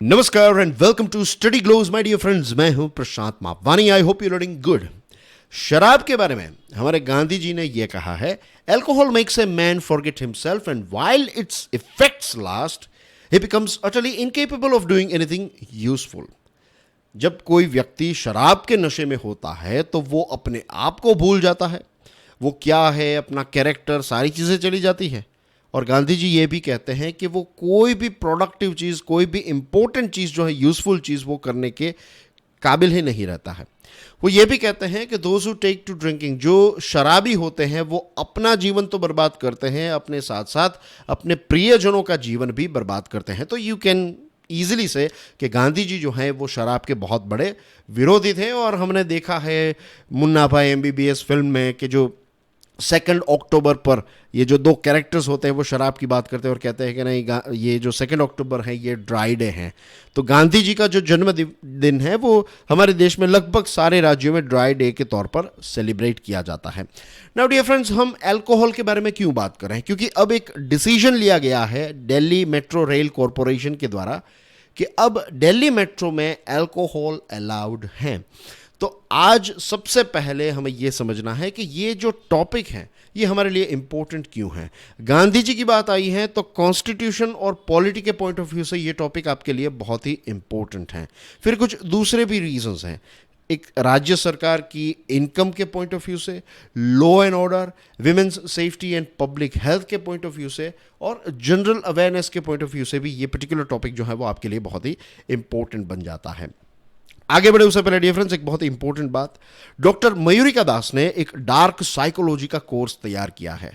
नमस्कार and welcome to study glows my dear friends. मैं हूं Prashant Mapwani. I hope you learning good. शराब के बारे में हमारे गांधी जी ने यह कहा है, alcohol makes a man forget himself and while it's effects last he becomes utterly incapable of doing anything useful. जब कोई व्यक्ति शराब के नशे में होता है तो वो अपने आप को भूल जाता है, वो क्या है, अपना कैरेक्टर, सारी चीज़ें चली जाती है। और गांधी जी ये भी कहते हैं कि वो कोई भी प्रोडक्टिव चीज़, कोई भी इंपॉर्टेंट चीज़ जो है, यूजफुल चीज़, वो करने के काबिल ही नहीं रहता है। वो ये भी कहते हैं कि those who take to drinking, जो शराबी होते हैं वो अपना जीवन तो बर्बाद करते हैं, अपने साथ साथ अपने प्रियजनों का जीवन भी बर्बाद करते हैं। तो यू कैन ईजिली से कि गांधी जी जो हैं वो शराब के बहुत बड़े विरोधी थे। और हमने देखा है मुन्ना भाई एमबीबीएस फिल्म में कि जो 2 अक्टूबर पर ये जो दो कैरेक्टर्स होते हैं वो शराब की बात करते हैं और कहते हैं कि नहीं, ये जो 2 अक्टूबर है ये ड्राई डे है। तो गांधी जी का जो जन्म दिन है वो हमारे देश में लगभग सारे राज्यों में ड्राई डे के तौर पर सेलिब्रेट किया जाता है। नाउ डियर फ्रेंड्स, हम अल्कोहल के बारे में क्यों बात कर रहे हैं? क्योंकि अब एक डिसीजन लिया गया है दिल्ली मेट्रो रेल कॉरपोरेशन के द्वारा कि अब दिल्ली मेट्रो में अल्कोहल अलाउड हैं। तो आज सबसे पहले हमें यह समझना है कि ये जो टॉपिक है ये हमारे लिए इंपॉर्टेंट क्यों है। गांधी जी की बात आई है तो कॉन्स्टिट्यूशन और पॉलिटी के पॉइंट ऑफ व्यू से ये टॉपिक आपके लिए बहुत ही इंपॉर्टेंट है। फिर कुछ दूसरे भी रीजंस हैं, एक राज्य सरकार की इनकम के पॉइंट ऑफ व्यू से, law and order, women's safety and public health के पॉइंट ऑफ व्यू से, और जनरल अवेयरनेस के पॉइंट ऑफ व्यू से भी ये पर्टिकुलर टॉपिक जो है वो आपके लिए बहुत ही इंपॉर्टेंट बन जाता है। आगे बढ़े उससे पहले डियर फ्रेंड्स, एक बहुत ही इंपॉर्टेंट बात, डॉक्टर मयूरिका दास ने एक डार्क साइकोलॉजी का कोर्स तैयार किया है।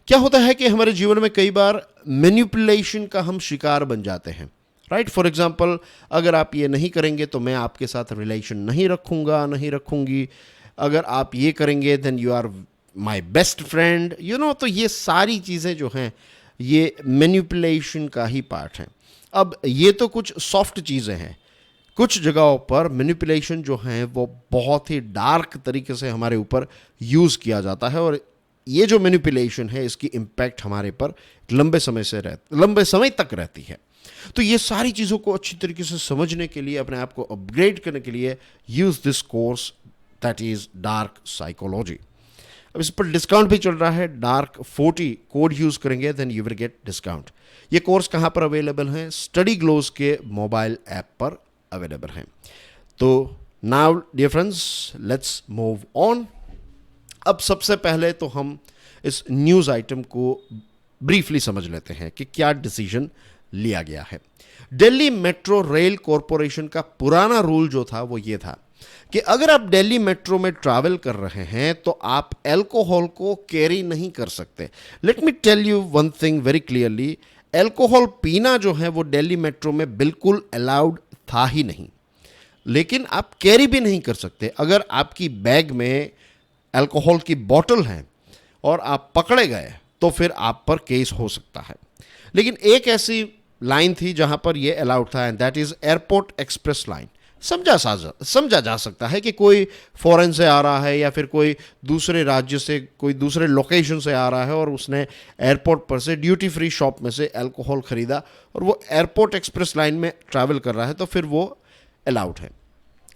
क्या होता है कि हमारे जीवन में कई बार मैनिपुलेशन का हम शिकार बन जाते हैं, राइट। फॉर एग्जाम्पल, अगर आप ये नहीं करेंगे तो मैं आपके साथ रिलेशन नहीं रखूंगा, नहीं रखूंगी, अगर आप ये करेंगे then you are my best friend, you know. तो ये सारी चीज़ें जो हैं ये मैनिपुलेशन का ही पार्ट है। अब ये तो कुछ सॉफ्ट चीज़ें हैं, कुछ जगहों पर मैनिपुलेशन जो है वो बहुत ही डार्क तरीके से हमारे ऊपर यूज़ किया जाता है। और ये जो मैनिपुलेशन है इसकी इम्पैक्ट हमारे पर लंबे समय तक रहती है। तो ये सारी चीज़ों को अच्छी तरीके से समझने के लिए, अपने आप को अपग्रेड करने के लिए, use this course that is dark psychology. अब इस पर डिस्काउंट भी चल रहा है, डार्क 40 कोड यूज़ करेंगे then you will get discount. ये कोर्स कहाँ पर अवेलेबल है? स्टडी ग्लोज के मोबाइल ऐप पर अवेलेबल हैं। तो now dear friends, let's move on. अब सबसे पहले तो हम इस न्यूज़ आइटम को ब्रीफली समझ लेते हैं कि क्या डिसीजन लिया गया है। दिल्ली मेट्रो रेल कॉरपोरेशन का पुराना रूल जो था वो ये था कि अगर आप दिल्ली मेट्रो में ट्रैवल कर रहे हैं तो आप अल्कोहल को कैरी नहीं कर सकते। Let me tell you one thing very clearly, alcohol पीना जो है वो दिल्ली मेट्रो में बिल्कुल अलाउड था ही नहीं, लेकिन आप कैरी भी नहीं कर सकते। अगर आपकी बैग में अल्कोहल की बोतल है और आप पकड़े गए तो फिर आप पर केस हो सकता है। लेकिन एक ऐसी लाइन थी जहां पर यह अलाउड था and that is airport express line. समझा जा सकता है कि कोई फॉरेन से आ रहा है या फिर कोई दूसरे राज्य से, कोई दूसरे लोकेशन से आ रहा है और उसने एयरपोर्ट पर से ड्यूटी फ्री शॉप में से अल्कोहल खरीदा और वो एयरपोर्ट एक्सप्रेस लाइन में ट्रैवल कर रहा है तो फिर वो अलाउड है।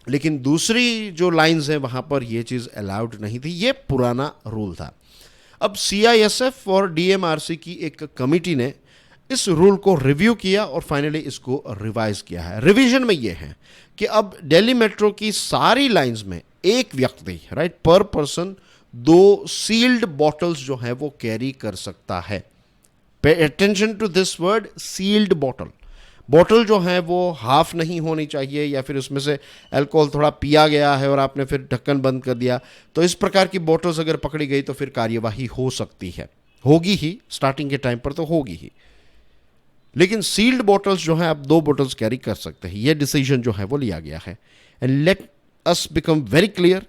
लेकिन दूसरी जो लाइंस हैं वहाँ पर ये चीज़ अलाउड नहीं थी, ये पुराना रूल था। अब CISF और DMRC की एक कमिटी ने इस रूल को रिव्यू किया और फाइनली इसको रिवाइज किया है। रिवीजन में ये है कि अब दिल्ली मेट्रो की सारी लाइंस में एक व्यक्ति, राइट, पर पर्सन 2 सील्ड बॉटल्स जो है वो कैरी कर सकता है। Pay attention to this word, sealed bottle. Bottle जो है वो हाफ नहीं होनी चाहिए या फिर उसमें से अल्कोहल थोड़ा पिया गया है और आपने फिर ढक्कन बंद कर दिया, तो इस प्रकार की बॉटल्स अगर पकड़ी गई तो फिर कार्यवाही हो सकती है, होगी ही, स्टार्टिंग के टाइम पर तो होगी ही। लेकिन सील्ड बॉटल्स जो है आप 2 बॉटल्स कैरी कर सकते हैं। यह डिसीजन जो है वो लिया गया है। And let us become very clear,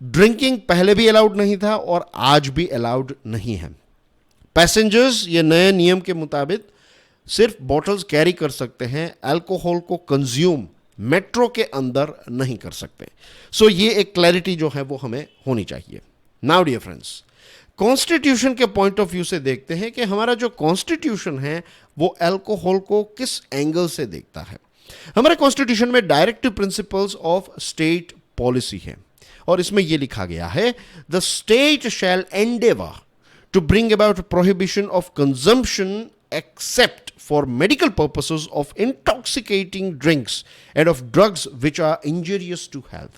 drinking पहले भी अलाउड नहीं था और आज भी अलाउड नहीं है। पैसेंजर्स ये नए नियम के मुताबिक सिर्फ बॉटल्स कैरी कर सकते हैं, अल्कोहल को कंज्यूम मेट्रो के अंदर नहीं कर सकते। सो ये एक क्लैरिटी जो है वो हमें होनी चाहिए। नाउ डियर फ्रेंड्स, कॉन्स्टिट्यूशन के पॉइंट ऑफ व्यू से देखते हैं कि हमारा जो कॉन्स्टिट्यूशन है वो अल्कोहल को किस एंगल से देखता है। हमारे कॉन्स्टिट्यूशन में directive principles of state policy है और इसमें यह लिखा गया है, the state shall Endeavour to bring about prohibition of consumption except for medical purposes of intoxicating drinks and of drugs which are injurious to health.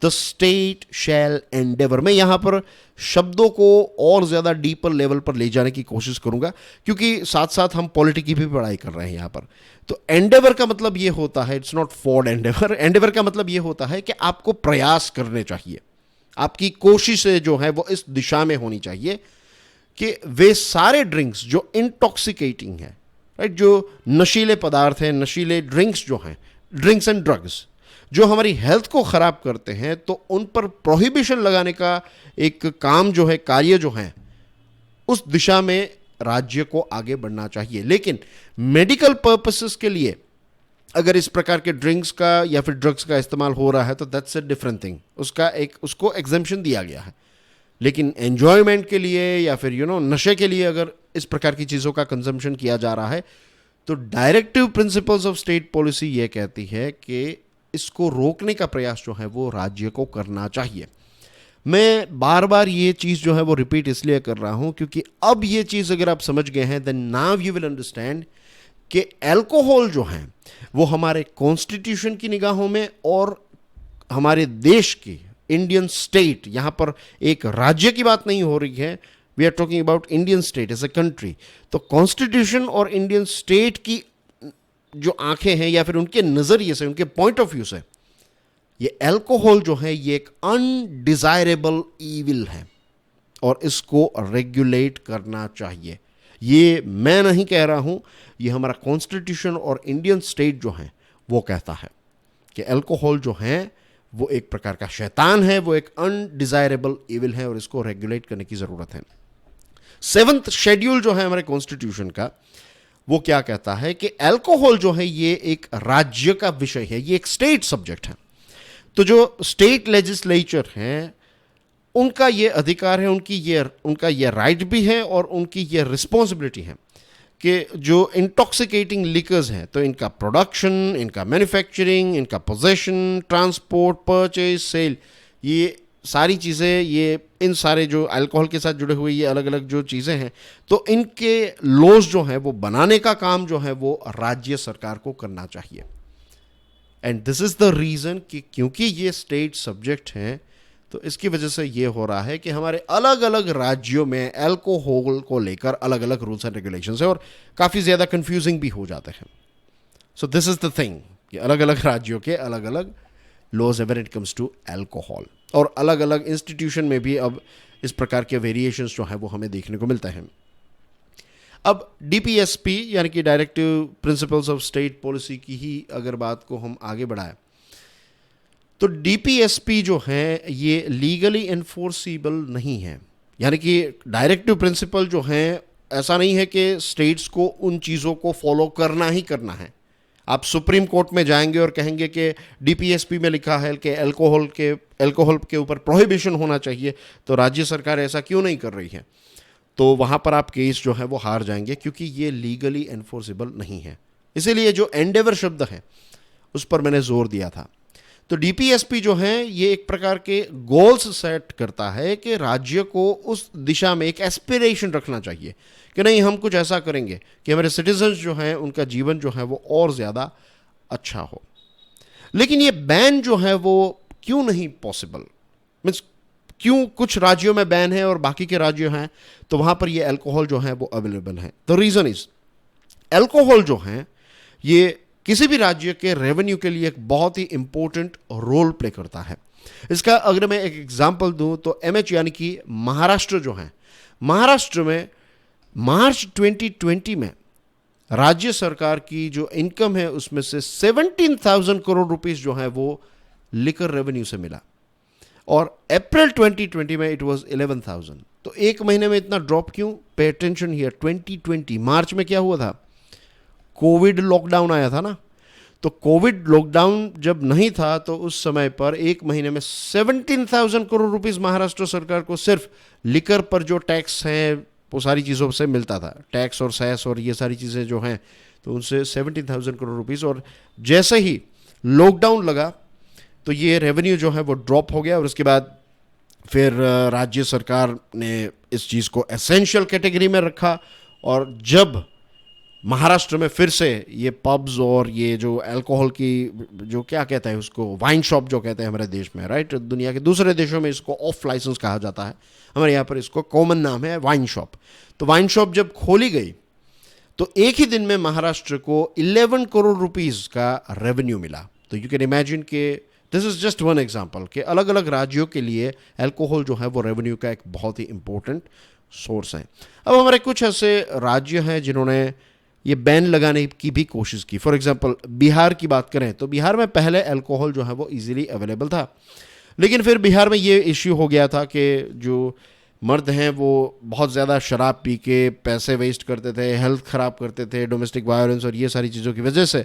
The state shall endeavor. मैं यहां पर शब्दों को और ज्यादा डीपर लेवल पर ले जाने की कोशिश करूंगा क्योंकि साथ साथ हम पॉलिटी की भी पढ़ाई कर रहे हैं यहां पर. तो एंडेवर का मतलब यह होता है, it's not for Endeavour. Endeavour का मतलब यह होता है कि आपको प्रयास करने चाहिए, आपकी कोशिशें जो है वो इस दिशा में होनी चाहिए कि वे सारे ड्रिंक्स जो इंटॉक्सिकेटिंग है, राइट, जो नशीले पदार्थ हैं, नशीले ड्रिंक्स जो हैं, ड्रिंक्स एंड ड्रग्स जो हमारी हेल्थ को ख़राब करते हैं, तो उन पर प्रोहिबिशन लगाने का एक काम जो है, कार्य जो है, उस दिशा में राज्य को आगे बढ़ना चाहिए. लेकिन मेडिकल पर्पसेस के लिए अगर इस प्रकार के ड्रिंक्स का या फिर ड्रग्स का इस्तेमाल हो रहा है तो दैट्स अ डिफरेंट थिंग, उसको एग्जेम्पशन दिया गया है. लेकिन एन्जॉयमेंट के लिए या फिर नशे के लिए अगर इस प्रकार की चीज़ों का कंजम्पशन किया जा रहा है तो directive principles of state policy ये कहती है कि इसको रोकने का प्रयास जो है वो राज्य को करना चाहिए. मैं बार बार ये चीज़ जो है वो रिपीट इसलिए कर रहा हूँ क्योंकि अब ये चीज़ अगर आप समझ गए हैं then now you will understand कि अल्कोहल जो है वो हमारे कॉन्स्टिट्यूशन की निगाहों में और हमारे देश की, इंडियन स्टेट, यहां पर एक राज्य की बात नहीं हो रही है, we are talking about Indian state as a country. तो कॉन्स्टिट्यूशन और इंडियन स्टेट की जो आंखें हैं या फिर उनके नजरिए से, उनके पॉइंट ऑफ व्यू से, ये अल्कोहल जो है ये एक अनडिजायरेबल ईविल है और इसको रेगुलेट करना चाहिए. ये मैं नहीं कह रहा हूं, ये हमारा कॉन्स्टिट्यूशन और इंडियन स्टेट जो है वो कहता है कि अल्कोहल जो है वो एक प्रकार का शैतान है, वो एक अनडिजायरेबल इविल है और इसको रेगुलेट करने की जरूरत है. 7th शेड्यूल जो है हमारे कॉन्स्टिट्यूशन का वो क्या कहता है कि अल्कोहल जो है ये एक राज्य का विषय है, ये एक स्टेट सब्जेक्ट है. तो जो स्टेट लेजिस्लेचर हैं उनका ये अधिकार है, उनका ये राइट भी है और उनकी ये रिस्पॉन्सिबिलिटी है कि जो इंटॉक्सिकेटिंग लिकर्स हैं तो इनका प्रोडक्शन, इनका मैन्युफैक्चरिंग, इनका पोजेशन, ट्रांसपोर्ट, परचेज, सेल, ये सारी चीज़ें, ये इन सारे जो अल्कोहल के साथ जुड़े हुए ये अलग अलग जो चीज़ें हैं, तो इनके लॉज जो हैं वो बनाने का काम जो है वो राज्य सरकार को करना चाहिए. And this is the reason कि क्योंकि ये स्टेट सब्जेक्ट हैं तो इसकी वजह से ये हो रहा है कि हमारे अलग अलग राज्यों में अल्कोहल को लेकर अलग अलग रूल्स एंड रेगुलेशंस है और काफ़ी ज़्यादा कंफ्यूजिंग भी हो जाते हैं. So this is the thing कि अलग अलग राज्यों के अलग अलग laws when it comes to alcohol और अलग अलग इंस्टीट्यूशन में भी अब इस प्रकार के वेरिएशंस जो हैं वो हमें देखने को मिलते हैं. अब DPSP यानी कि directive principles of state policy की ही अगर बात को हम आगे बढ़ाएं तो DPSP जो है ये लीगली एनफोर्सिबल नहीं है. यानी कि डायरेक्टिव प्रिंसिपल जो हैं ऐसा नहीं है कि स्टेट्स को उन चीज़ों को फॉलो करना ही करना है. आप सुप्रीम कोर्ट में जाएंगे और कहेंगे कि DPSP में लिखा है कि अल्कोहल के ऊपर प्रोहिबिशन होना चाहिए, तो राज्य सरकार ऐसा क्यों नहीं कर रही है, तो वहाँ पर आप केस जो है वो हार जाएंगे क्योंकि ये लीगली एनफोर्सिबल नहीं है. इसीलिए जो एंडेवर शब्द है उस पर मैंने जोर दिया था. तो DPSP जो है ये एक प्रकार के गोल्स सेट करता है कि राज्य को उस दिशा में एक एस्पिरेशन रखना चाहिए कि नहीं, हम कुछ ऐसा करेंगे कि हमारे सिटीजन्स जो हैं उनका जीवन जो है वो और ज़्यादा अच्छा हो. लेकिन ये बैन जो है वो क्यों नहीं पॉसिबल, मीन्स क्यों कुछ राज्यों में बैन है और बाकी के राज्य हैं तो वहाँ पर ये अल्कोहल जो है वो अवेलेबल है. द रीज़न इज़ अल्कोहल जो है ये किसी भी राज्य के रेवेन्यू के लिए एक बहुत ही इंपॉर्टेंट रोल प्ले करता है. इसका अगर मैं एक एग्जांपल दूं तो MH यानी कि महाराष्ट्र जो है, महाराष्ट्र में मार्च 2020 में राज्य सरकार की जो इनकम है उसमें से 17,000 करोड़ रुपीस जो है वो लिकर रेवेन्यू से मिला और अप्रैल 2020 में इट वाज 11,000. तो एक महीने में इतना ड्रॉप क्यों? Pay attention here. 2020 मार्च में क्या हुआ था? कोविड लॉकडाउन आया था ना. तो कोविड लॉकडाउन जब नहीं था तो उस समय पर एक महीने में 17,000 करोड़ रुपीस महाराष्ट्र सरकार को सिर्फ लिकर पर जो टैक्स हैं वो सारी चीज़ों से मिलता था, टैक्स और सेस और ये सारी चीज़ें जो हैं तो उनसे 17,000 करोड़ रुपीस। और जैसे ही लॉकडाउन लगा तो ये रेवेन्यू जो है वो ड्रॉप हो गया, और उसके बाद फिर राज्य सरकार ने इस चीज़ को एसेंशियल कैटेगरी में रखा। और जब महाराष्ट्र में फिर से ये पब्स और ये जो अल्कोहल की जो क्या कहते हैं उसको, वाइन शॉप जो कहते हैं हमारे देश में, राइट, दुनिया के दूसरे देशों में इसको ऑफ लाइसेंस कहा जाता है, हमारे यहाँ पर इसको कॉमन नाम है वाइन शॉप। तो वाइन शॉप जब खोली गई तो एक ही दिन में महाराष्ट्र को 11 करोड़ रुपीस का रेवेन्यू मिला। तो यू कैन इमेजिन कि this is just one example कि अलग अलग राज्यों के लिए अल्कोहल जो है वो रेवेन्यू का एक बहुत ही इंपॉर्टेंट सोर्स है। अब हमारे कुछ ऐसे राज्य हैं जिन्होंने ये बैन लगाने की भी कोशिश की। फॉर एग्जांपल बिहार की बात करें तो बिहार में पहले अल्कोहल जो है वो इजीली अवेलेबल था, लेकिन फिर बिहार में ये इश्यू हो गया था कि जो मर्द हैं वो बहुत ज़्यादा शराब पी के पैसे वेस्ट करते थे, हेल्थ ख़राब करते थे, डोमेस्टिक वायलेंस और ये सारी चीज़ों की वजह से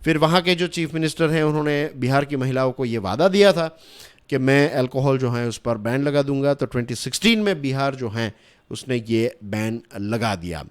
फिर वहाँ के जो चीफ मिनिस्टर हैं उन्होंने बिहार की महिलाओं को ये वादा दिया था कि मैं अल्कोहल जो है उस पर बैन लगा दूंगा। तो 2016 में बिहार जो है उसने ये बैन लगा दिया।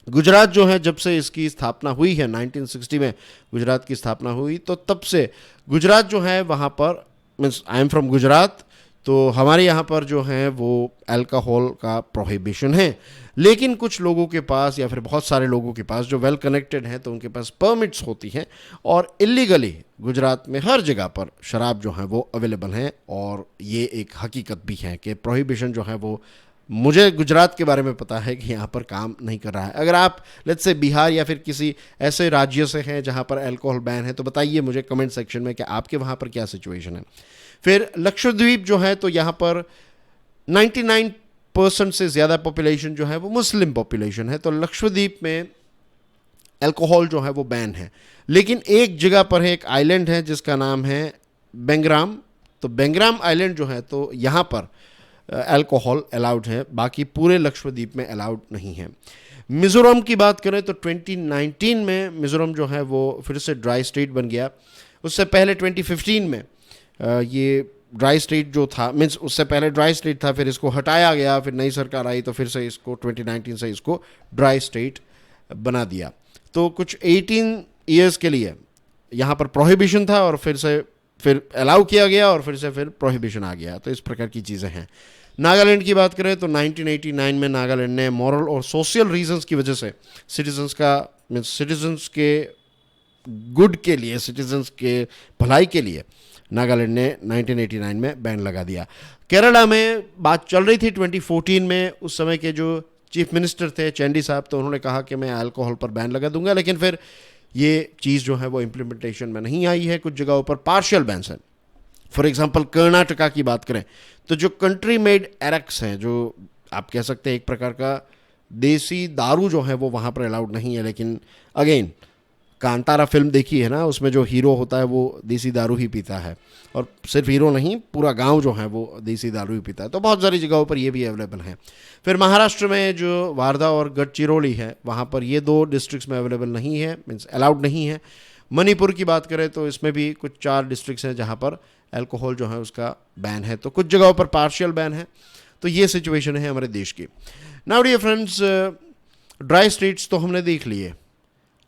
गुजरात जो है, जब से इसकी स्थापना हुई है 1960 में गुजरात की स्थापना हुई, तो तब से गुजरात जो है वहाँ पर, means I am from Gujarat, तो हमारे यहाँ पर जो है वो अल्कोहल का प्रोहिबिशन है। लेकिन कुछ लोगों के पास या फिर बहुत सारे लोगों के पास जो वेल कनेक्टेड हैं तो उनके पास परमिट्स होती हैं, और इलीगली गुजरात में हर जगह पर शराब जो है वो अवेलेबल हैं। और ये एक हकीकत भी है कि प्रोहिबिशन जो है वो, मुझे गुजरात के बारे में पता है कि यहाँ पर काम नहीं कर रहा है। अगर आप लेट्स से बिहार या फिर किसी ऐसे राज्य से हैं जहाँ पर अल्कोहल बैन है तो बताइए मुझे कमेंट सेक्शन में कि आपके वहाँ पर क्या सिचुएशन है। फिर लक्षद्वीप जो है तो यहाँ पर 99% से ज़्यादा पॉपुलेशन जो है वो मुस्लिम पॉपुलेशन है, तो लक्षद्वीप में अल्कोहल जो है वो बैन है। लेकिन एक जगह पर है, एक आइलैंड है जिसका नाम है बेंगराम। तो बेंगराम आइलैंड जो है तो यहाँ पर अल्कोहल अलाउड है, बाकी पूरे लक्षद्वीप में अलाउड नहीं है। मिज़ोरम की बात करें तो 2019 में मिज़ोरम जो है वो फिर से ड्राई स्टेट बन गया। उससे पहले 2015 में ये ड्राई स्टेट जो था, मीन्स उससे पहले ड्राई स्टेट था, फिर इसको हटाया गया, फिर नई सरकार आई तो फिर से इसको 2019 से इसको ड्राई स्टेट बना दिया। तो कुछ 18 ईयर्स के लिए यहाँ पर प्रोहिबिशन था और फिर अलाउ किया गया और फिर प्रोहिबिशन आ गया। तो इस प्रकार की चीज़ें हैं। नागालैंड की बात करें तो 1989 में नागालैंड ने मॉरल और सोशल रीजंस की वजह से सिटीजन्स के गुड के लिए, सिटीजन्स के भलाई के लिए नागालैंड ने 1989 में बैन लगा दिया। केरला में बात चल रही थी 2014 में, उस समय के जो चीफ मिनिस्टर थे चैंडी साहब, तो उन्होंने कहा कि मैं अल्कोहल पर बैन लगा दूंगा, लेकिन फिर ये चीज़ जो है वो इम्प्लीमेंटेशन में नहीं आई है। कुछ जगहों पर पार्शियल बैन्स हैं। फॉर एग्जांपल कर्नाटका की बात करें तो जो कंट्री मेड एरेक्स हैं, जो आप कह सकते हैं एक प्रकार का देसी दारू जो है वो वहाँ पर अलाउड नहीं है। लेकिन अगेन कांतारा फिल्म देखी है ना, उसमें जो हीरो होता है वो देसी दारू ही पीता है, और सिर्फ हीरो नहीं पूरा गांव जो है वो देसी दारू ही पीता है। तो बहुत सारी जगहों पर ये भी अवेलेबल है। फिर महाराष्ट्र में जो वारदा और गढ़चिरौली है वहाँ पर ये 2 डिस्ट्रिक्ट्स में अवेलेबल नहीं है, मीन्स अलाउड नहीं है। मणिपुर की बात करें तो इसमें भी कुछ 4 डिस्ट्रिक्ट्स हैं जहाँ पर अल्कोहल जो है उसका बैन है। तो कुछ जगहों पर पार्शियल बैन है। तो ये सिचुएशन है हमारे देश की। Now dear friends, dry states तो हमने देख लिए।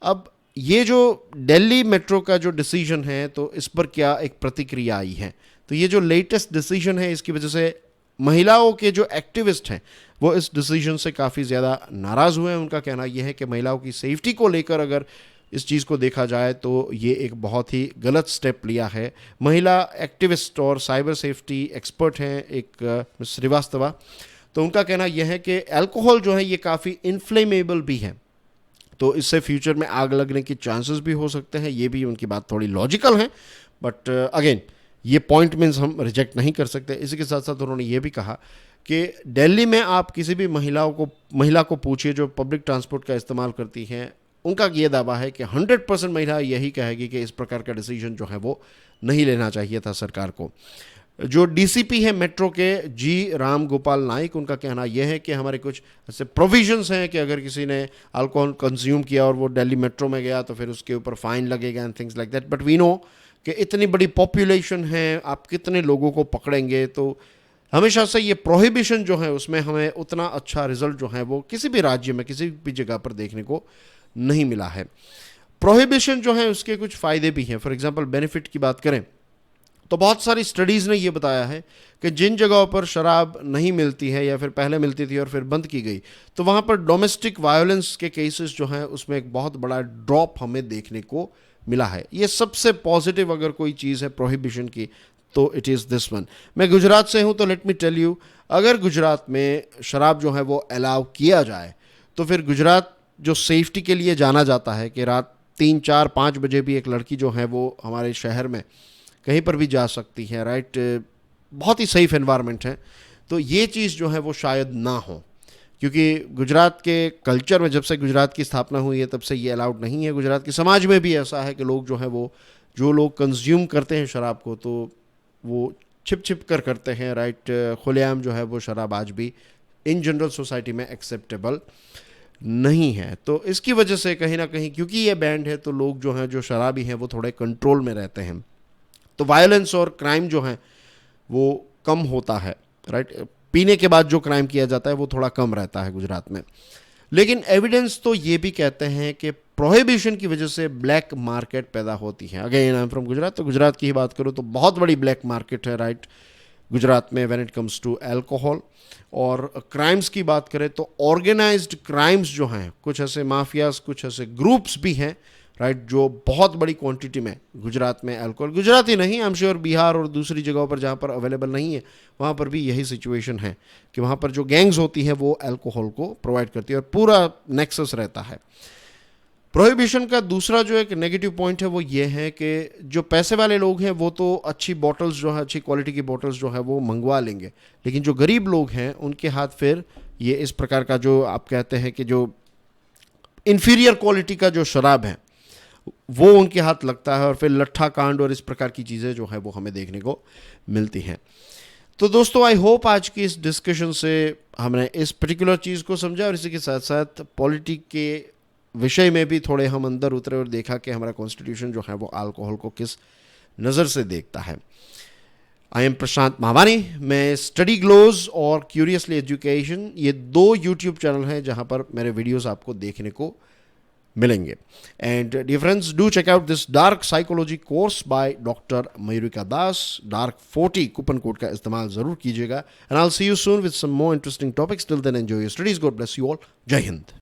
अब ये जो दिल्ली मेट्रो का जो डिसीजन है तो इस पर क्या एक प्रतिक्रिया आई है। तो ये जो लेटेस्ट डिसीजन है इसकी वजह से महिलाओं के जो एक्टिविस्ट हैं वो इस डिसीजन से काफ़ी ज़्यादा नाराज़ हुए हैं। उनका कहना यह है कि महिलाओं की सेफ्टी को लेकर अगर इस चीज़ को देखा जाए तो ये एक बहुत ही गलत स्टेप लिया है। महिला एक्टिविस्ट और साइबर सेफ्टी एक्सपर्ट हैं एक मिस श्रीवास्तवा, तो उनका कहना यह है कि अल्कोहल जो है ये काफ़ी इन्फ्लेमेबल भी है, तो इससे फ्यूचर में आग लगने के चांसेस भी हो सकते हैं। ये भी उनकी बात थोड़ी लॉजिकल है, बट अगेन ये पॉइंट मीन्स हम रिजेक्ट नहीं कर सकते। इसी के साथ साथ उन्होंने ये भी कहा कि दिल्ली में आप किसी भी महिला को पूछिए जो पब्लिक ट्रांसपोर्ट का इस्तेमाल करती हैं, उनका ये दावा है कि 100% महिला यही कहेगी कि इस प्रकार का डिसीजन जो है वो नहीं लेना चाहिए था सरकार को। जो डीसीपी है मेट्रो के जी राम गोपाल नाइक, उनका कहना यह है कि हमारे कुछ ऐसे प्रोविजंस हैं कि अगर किसी ने अल्कोहल कंज्यूम किया और वो दिल्ली मेट्रो में गया तो फिर उसके ऊपर फाइन लगेगा and things like that. But we know कि इतनी बड़ी पॉपुलेशन है, आप कितने लोगों को पकड़ेंगे। तो हमेशा से ये प्रोहिबिशन जो है उसमें हमें उतना अच्छा रिजल्ट जो है वो किसी भी राज्य में किसी भी जगह पर देखने को नहीं मिला है। प्रोहिबिशन जो है उसके कुछ फ़ायदे भी हैं। फॉर एग्जांपल बेनिफिट की बात करें तो बहुत सारी स्टडीज़ ने ये बताया है कि जिन जगहों पर शराब नहीं मिलती है या फिर पहले मिलती थी और फिर बंद की गई, तो वहाँ पर डोमेस्टिक वायलेंस के केसेस जो हैं उसमें एक बहुत बड़ा ड्रॉप हमें देखने को मिला है। ये सबसे पॉजिटिव अगर कोई चीज़ है प्रोहिबिशन की तो इट इज़ दिस वन। मैं गुजरात से हूँ तो लेट मी टेल यू, अगर गुजरात में शराब जो है वो अलाउ किया जाए तो फिर गुजरात जो सेफ्टी के लिए जाना जाता है कि रात 3, 4, 5 बजे भी एक लड़की जो है वो हमारे शहर में कहीं पर भी जा सकती है, राइट, बहुत ही सेफ एनवायरनमेंट है, तो ये चीज़ जो है वो शायद ना हो, क्योंकि गुजरात के कल्चर में जब से गुजरात की स्थापना हुई है तब से ये अलाउड नहीं है। गुजरात के समाज में भी ऐसा है कि लोग जो है वो जो लोग कंज्यूम करते हैं शराब को तो वो छिप छिप कर करते हैं, राइट, खुलेआम जो है वो शराब आज भी इन जनरल सोसाइटी में एक्सेप्टेबल नहीं है। तो इसकी वजह से कहीं ना कहीं क्योंकि ये बैंड है तो लोग जो हैं जो शराबी हैं वो थोड़े कंट्रोल में रहते हैं, तो वायलेंस और क्राइम जो है वो कम होता है, राइट। पीने के बाद जो क्राइम किया जाता है वो थोड़ा कम रहता है गुजरात में। लेकिन एविडेंस तो ये भी कहते हैं कि प्रोहिबिशन की वजह से ब्लैक मार्केट पैदा होती है। Again I am from Gujarat, तो गुजरात की ही बात करूँ तो बहुत बड़ी ब्लैक मार्केट है, राइट, गुजरात में when it comes to alcohol. और क्राइम्स की बात करें तो ऑर्गेनाइज्ड क्राइम्स जो हैं, कुछ ऐसे माफियाज, कुछ ऐसे ग्रुप्स भी हैं, राइट, जो बहुत बड़ी क्वांटिटी में गुजरात में अल्कोहल, गुजरात ही नहीं, आई एम श्योर बिहार और दूसरी जगहों पर जहाँ पर अवेलेबल नहीं है वहाँ पर भी यही सिचुएशन है कि वहाँ पर जो गैंग्स होती हैं वो अल्कोहल को प्रोवाइड करती है और पूरा नेक्सस रहता है। प्रोहिबिशन का दूसरा जो एक नेगेटिव पॉइंट है वो ये है कि जो पैसे वाले लोग हैं वो तो अच्छी बॉटल्स जो है, अच्छी क्वालिटी की बॉटल्स जो है वो मंगवा लेंगे, लेकिन जो गरीब लोग हैं उनके हाथ फिर ये इस प्रकार का जो आप कहते हैं कि जो इन्फीरियर क्वालिटी का जो शराब है वो उनके हाथ लगता है और फिर लट्ठा कांड और इस प्रकार की चीज़ें जो है वो हमें देखने को मिलती हैं। तो दोस्तों आई होप आज की इस डिस्कशन से हमने इस पर्टिकुलर चीज़ को समझा और इसी के साथ साथ पॉलिटिक के विषय में भी थोड़े हम अंदर उतरे और देखा कि हमारा कॉन्स्टिट्यूशन जो है वो अल्कोहल को किस नज़र से देखता है। आई एम प्रशांत मावानी। मैं स्टडी ग्लोज और क्यूरियसली एजुकेशन ये 2 यूट्यूब चैनल हैं जहां पर मेरे वीडियोस आपको देखने को मिलेंगे। And dear friends, do check out this dark psychology course by doctor Mayurika Das. Dark 40 coupon code का इस्तेमाल जरूर कीजिएगा। And I will see you soon with some more interesting topics. Till then enjoy your studies. God bless you all. जय हिंद।